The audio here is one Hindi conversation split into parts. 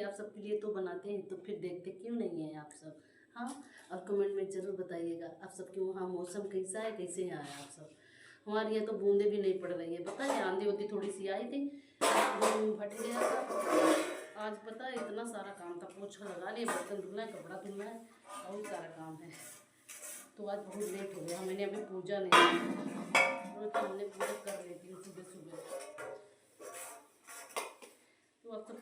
आप सबके लिए तो बनाते हैं, तो फिर देखते क्यों नहीं हैं आप सब। हाँ, और कमेंट में ज़रूर बताइएगा आप सबके वहाँ मौसम कैसा है, कैसे यहाँ है आप सब। हमारे यहाँ तो बूंदे भी नहीं पड़ रही है, पता है आंधी होती थोड़ी सी आई थी, फट गया था। आज पता है इतना सारा काम था, पोछा लगा लिया, बर्तन धुलना है, कपड़ा धुलना है, बहुत सारा काम है। तो आज बहुत लेट हो गया, मैंने अभी पूजा नहीं की, रोज तो हमने पूजा कर लेती हूँ सुबह सुबह। तो आप सब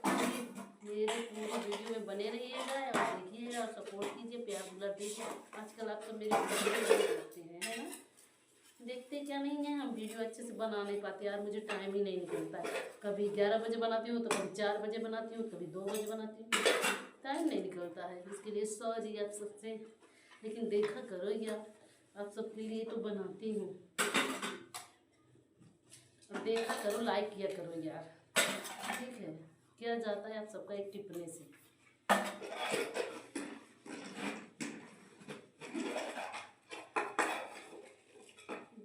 मेरे पूरी वीडियो में बने रहिएगा और देखिएगा और सपोर्ट कीजिए, प्यार दुलार दीजिए। आजकल आप सब मेरे वीडियो देखते हैं, है ना? देखते क्या नहीं है, हम वीडियो अच्छे से बना नहीं पाते यार, मुझे टाइम ही नहीं निकलता है। कभी 11 बजे बनाती हूँ, तो कभी 4 बजे बनाती हूँ, कभी 2 बजे बनाती हूँ, टाइम नहीं निकलता है। इसके लिए सॉरी आप सबसे, लेकिन देखा करो यार, आप सबके लिए तो बनाती हूँ, अब देखा करो, लाइक किया करो यार, ठीक है? क्या जाता है आप सबका एक टिप्पणी से।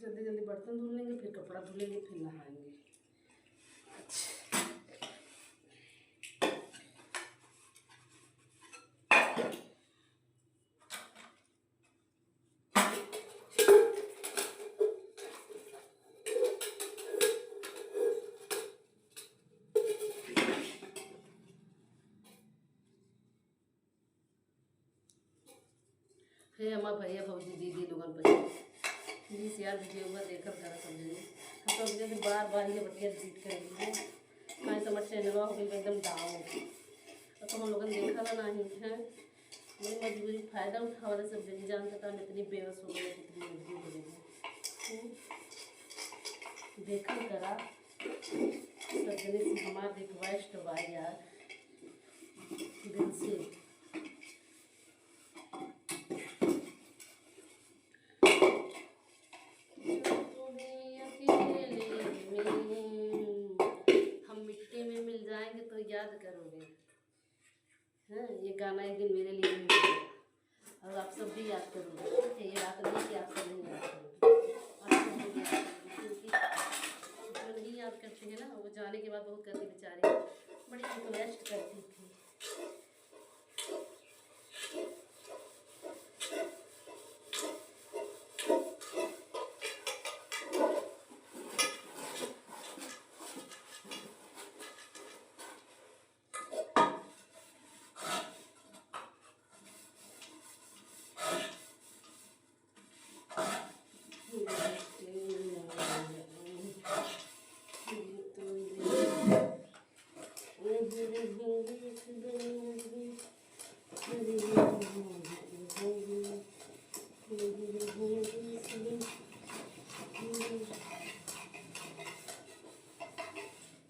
जल्दी जल्दी बर्तन धुल लेंगे, फिर कपड़ा धुलेंगे, फिर नहाएंगे। हे हमारा भैया भौजी दीदी लोगन पर प्लीज़ यार वीडियो में देखकर ज़रा समझेंगे। हम तो अभी बार बार ये बतिया रिपीट करेंगे, मैं तो हमारे चैनल हो गई एकदम डाउन, तो हम लोगों ने देखा ना नहीं है। मेरी मजबूरी फ़ायदा उठा वाला सब जल्दी जानता था, मैं इतनी बेबस हो गई, कितनी मजबूर हो गई। देखा करा सब जने से हमारा रिक्वेस्ट बा यार, दिल से। हम मिट्टी में मिल जाएंगे तो याद करोगे, हाँ? ये गाना एक दिन मेरे लिए भी मिलेगा और आप सब भी याद करोगे, ठीक है? ये बात नहीं कि आप सब नहीं याद करोगे, आप सब भी याद करोगे, क्योंकि जो नहीं याद करते हैं ना, वो जाने के बाद बहुत करती बेचारी, बड़ी रिक्वेस्ट करती थी।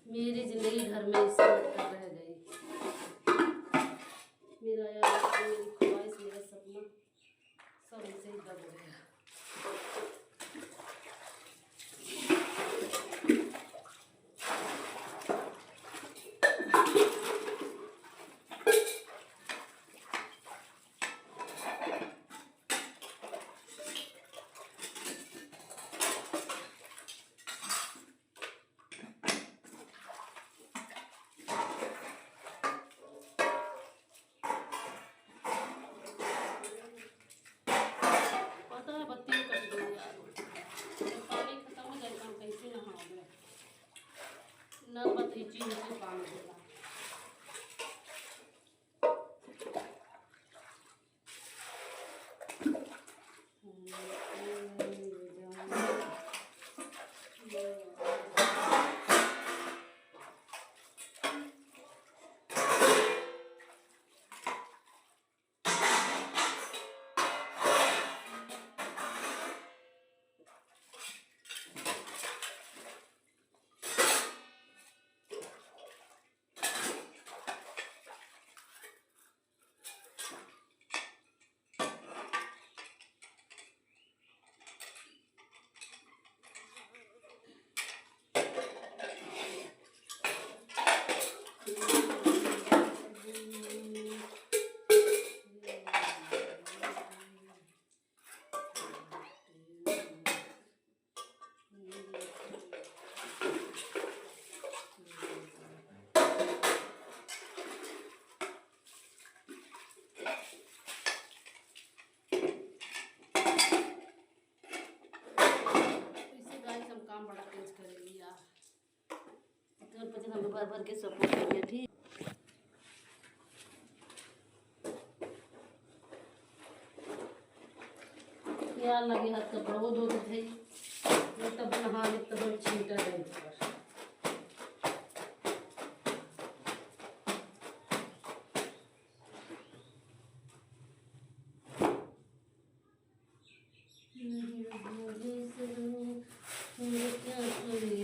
मेरी जिंदगी घर में सिमट कर रह गई, मेरा यार, मेरी ख्वाहिश, मेरा सपना सब ऐसे ही दब गया। पता है बत्ती कट गई यार, पानी खत्म हो जाएगा, हम कैसे नहाओगे? नल बत्ती चीज से पानी देगा। भर के सपोर्ट करिए, ठीक। यार लगे हाथ कपड़ा वो धो थे तब नहा तब छींटा रहे पर क्या करोगे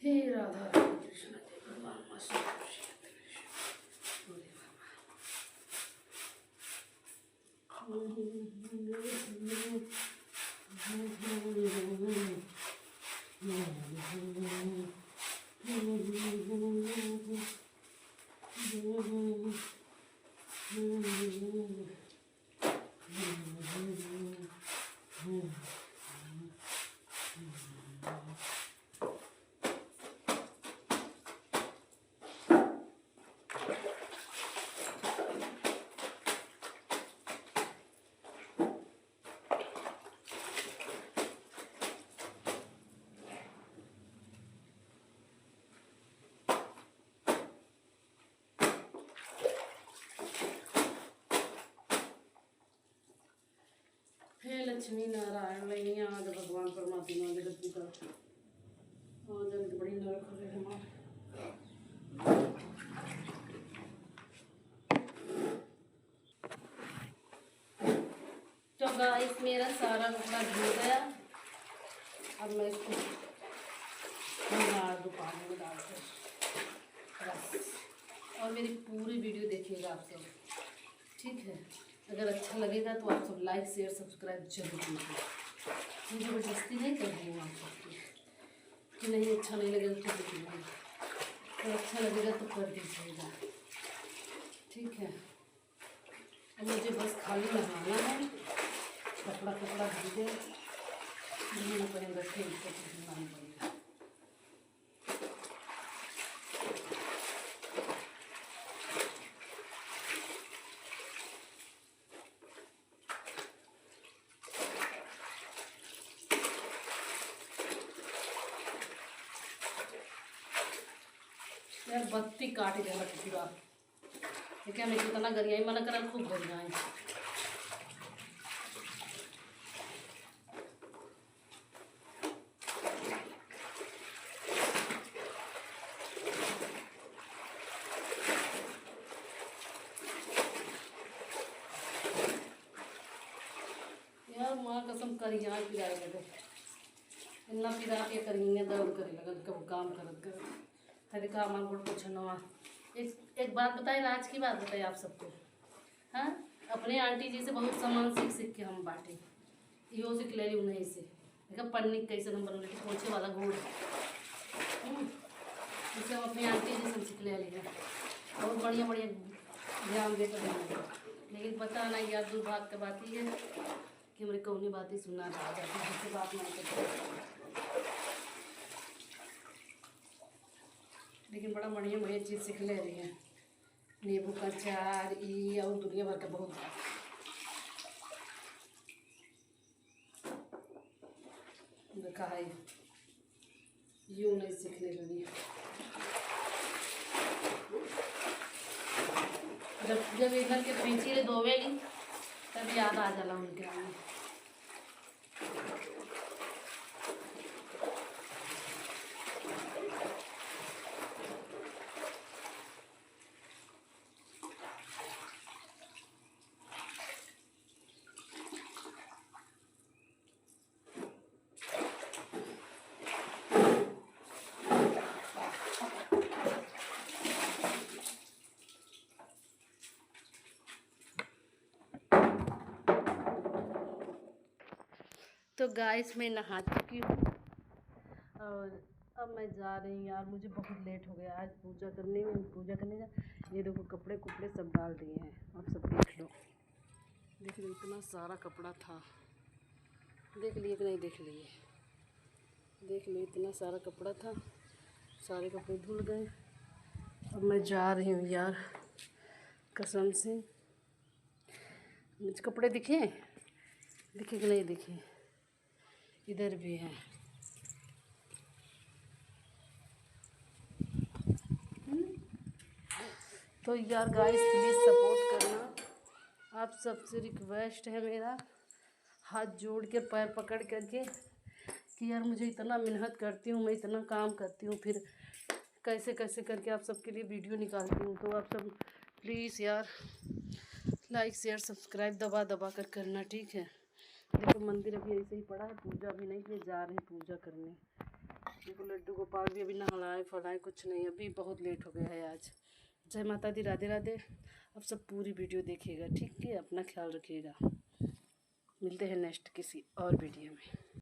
हे राधा कृष्ण जय भगवान हे लक्ष्मी नारायण नहीं आज भगवान परमात्मा जगत पिता और जगत बड़ी नरक हो रहे हमारे। तो गाइस मेरा सारा कपड़ा धुल गया, अब मैं इसको पानी में डाल कर बस। और मेरी पूरी वीडियो देखिएगा आप सब, ठीक है। अगर अच्छा लगेगा तो आप सब लाइक शेयर सब्सक्राइब जरूर कीजिए। मुझे जबरदस्ती नहीं कर रही हूँ आप सबकी कि नहीं अच्छा नहीं लगेगा तो देखिए, तो अच्छा लगेगा तो कर दीजिएगा, ठीक है। अब मुझे बस खाली नहाना है, कपड़ा धुल दे पहन रखे इसको धुलना ही पड़ेगा। यार बत्ती काट गया पूरा, क्या मैं कितना गरियाई मना करा खूब गरियाई। यार माँ कसम करिया पिराए लगे, इतना पिरा के करिए दर्द करे लगन कब काम करत कर हरे का मन को कुछ नवा। एक बात बताए, राज की बात बताए आप सबको। हाँ, अपने आंटी जी से बहुत सामान सीख के हम बांटे, यो सीख ले ली उन्हीं से। देखा पन्नी कैसे हम बन रही पोछे वाला घोड़, इसे हम अपनी आंटी जी से सीख ले लिया। बहुत बढ़िया ध्यान देकर लेकिन पता नहीं यार, दुर्भाग्य की बात ही है कि हमारी कौनी बातें सुनना आ जाती है, जिससे बात नहीं करती। लेकिन बड़ा बढ़िया बढ़िया चीज़ सीख ले रही है, नींबू का अचार ये और दुनिया भर का बहुत देखा है, यूँ नहीं सीखने लगी है। जब एक घर के पीछे धोवेली तब याद आ जाला उनके आने। तो गाइस मैं नहा चुकी हूँ और अब मैं जा रही हूँ यार, मुझे बहुत लेट हो गया आज पूजा करने में। पूजा करने जा, ये देखो कपड़े कुपड़े सब डाल दिए हैं, अब सब देख लो। देख लो इतना सारा कपड़ा था, देख लिए कि नहीं देख लिए, देख लो इतना सारा कपड़ा था, सारे कपड़े धुल गए। अब मैं जा रही हूँ यार, कसम से। मुझे कपड़े दिखे दिखे कि नहीं दिखे, इधर भी है। तो यार गाइस प्लीज़ सपोर्ट करना, आप सबसे रिक्वेस्ट है मेरा, हाथ जोड़ के पैर पकड़ करके कि यार मुझे इतना मेहनत करती हूँ, मैं इतना काम करती हूँ, फिर कैसे कैसे करके आप सबके लिए वीडियो निकालती हूँ। तो आप सब प्लीज़ यार लाइक शेयर सब्सक्राइब दबा दबा कर करना, ठीक है। देखो मंदिर अभी ऐसे ही पड़ा है, पूजा भी नहीं किए, जा रहे हैं पूजा करने। देखो लड्डू गोपाल भी अभी नहलाए फलाए कुछ नहीं, अभी बहुत लेट हो गया है आज। जय माता दी, राधे राधे। अब सब पूरी वीडियो देखिएगा, ठीक है, अपना ख्याल रखिएगा। मिलते हैं नेक्स्ट किसी और वीडियो में।